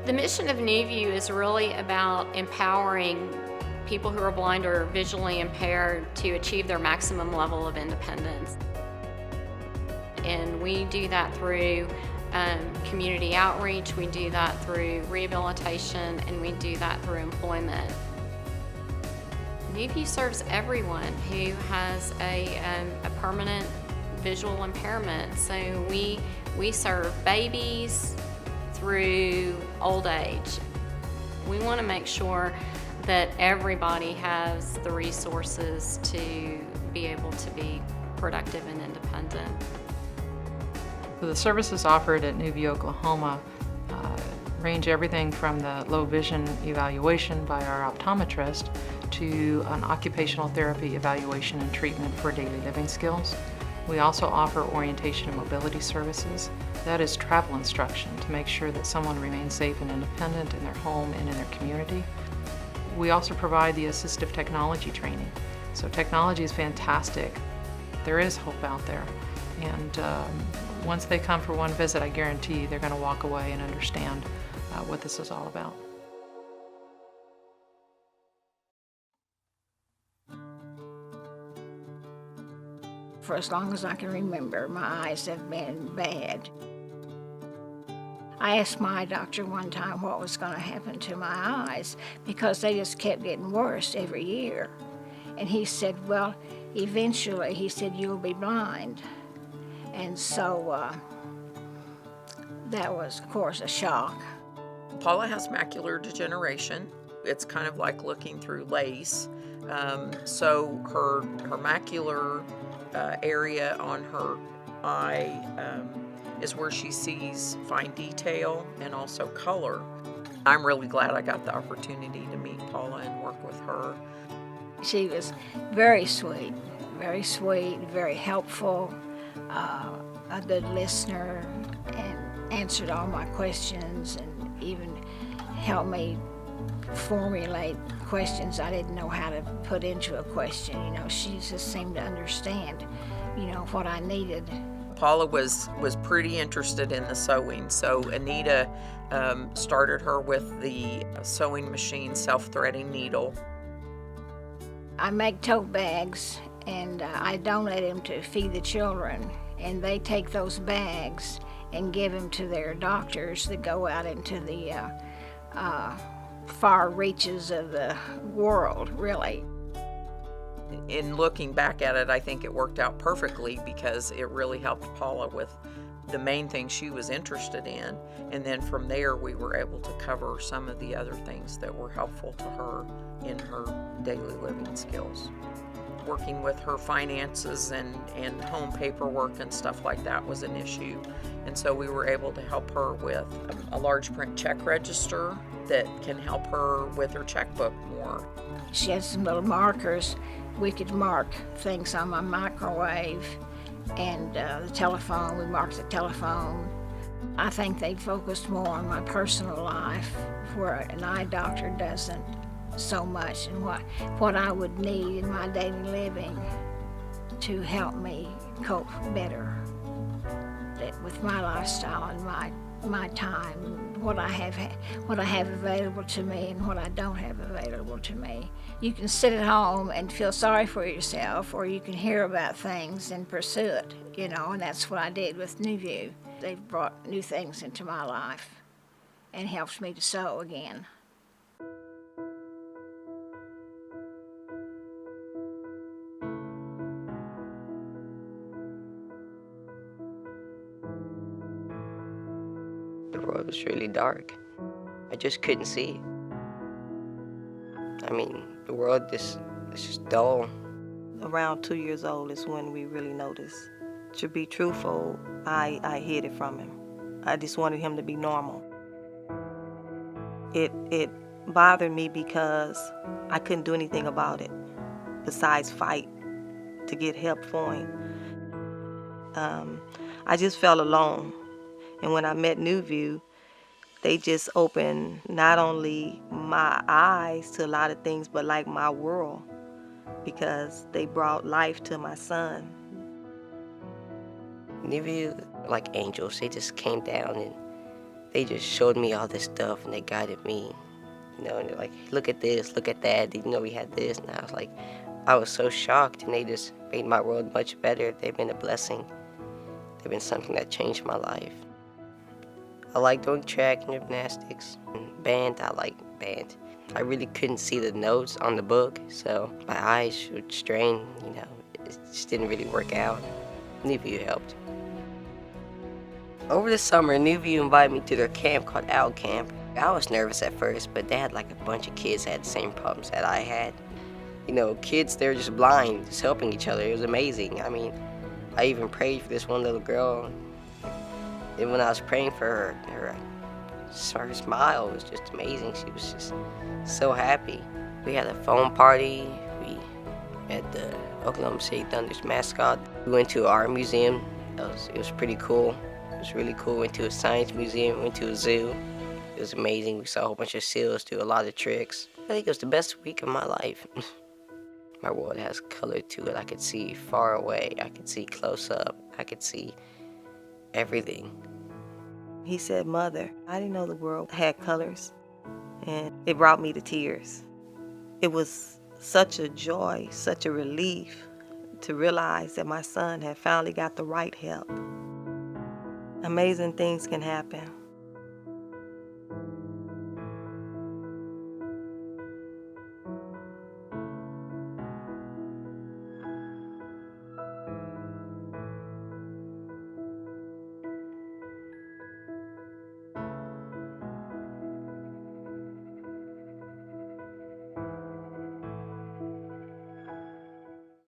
The mission of NewView is really about empowering people who are blind or visually impaired to achieve their maximum level of independence. And we do that through community outreach, we do that through rehabilitation, and we do that through employment. NewView serves everyone who has a permanent visual impairment. So we serve babies through old age. We want to make sure that everybody has the resources to be able to be productive and independent. So the services offered at NewView Oklahoma range everything from the low vision evaluation by our optometrist to an occupational therapy evaluation and treatment for daily living skills. We also offer orientation and mobility services. That is travel instruction to make sure that someone remains safe and independent in their home and in their community. We also provide the assistive technology training. So technology is fantastic. There is hope out there. And once they come for one visit, I guarantee they're going to walk away and understand what this is all about. For as long as I can remember, my eyes have been bad. I asked my doctor one time what was going to happen to my eyes because they just kept getting worse every year. And he said, well, eventually, he said, you'll be blind. And so that was, of course, a shock. Paula has macular degeneration. It's kind of like looking through lace. So her macular area on her eye is where she sees fine detail and also color. I'm really glad I got the opportunity to meet Paula and work with her. She was very sweet, very helpful, a good listener, and answered all my questions and even helped me formulate questions I didn't know how to put into a question. You know, she just seemed to understand, you know, what I needed. Paula was pretty interested in the sewing, so Anita started her with the sewing machine self-threading needle. I make tote bags, and I donate them to Feed the Children, and they take those bags and give them to their doctors that go out into the far reaches of the world, really. In looking back at it, I think it worked out perfectly because it really helped Paula with the main thing she was interested in. And then from there, we were able to cover some of the other things that were helpful to her in her daily living skills. Working with her finances and home paperwork and stuff like that was an issue. And so we were able to help her with a large print check register that can help her with her checkbook more. She had some little markers. We could mark things on my microwave and the telephone. We marked the telephone. I think they focused more on my personal life, where an eye doctor doesn't so much, and what I would need in my daily living to help me cope better with my lifestyle and my time, what I have available to me and what I don't have available to me. You can sit at home and feel sorry for yourself, or you can hear about things and pursue it, you know, and that's what I did with NewView. They've brought new things into my life and helped me to sew again. The road was really dark. I just couldn't see. I mean, the world it's just dull. Around 2 years old is when we really noticed. To be truthful, I hid it from him. I just wanted him to be normal. It bothered me because I couldn't do anything about it besides fight to get help for him. I just felt alone. And when I met NewView, they just opened not only my eyes to a lot of things, but like my world, because they brought life to my son. NewView, like angels, they just came down and They just showed me all this stuff and they guided me. You know, and they're like, look at this, look at that. Did you know we had this? And I was so shocked, and they just made my world much better. They've been a blessing. They've been something that changed my life. I like doing track and gymnastics. And band, I like band. I really couldn't see the notes on the book, so my eyes would strain, you know. It just didn't really work out. NewView helped. Over the summer, NewView invited me to their camp called Owl Camp. I was nervous at first, but they had like a bunch of kids that had the same problems that I had. You know, kids, they were just blind, just helping each other. It was amazing. I mean, I even prayed for this one little girl. And when I was praying for her smile was just amazing. She was just so happy. We had a phone party. We met the Oklahoma City Thunder's mascot. We went to our museum. It was pretty cool. It was really cool. Went to a science museum, went to a zoo. It was amazing. We saw a whole bunch of seals do a lot of tricks. I think it was the best week of my life. My world has color to it. I could see far away. I could see close up. I could see everything. He said, Mother, I didn't know the world had colors, and it brought me to tears. It was such a joy, such a relief to realize that my son had finally got the right help. Amazing things can happen.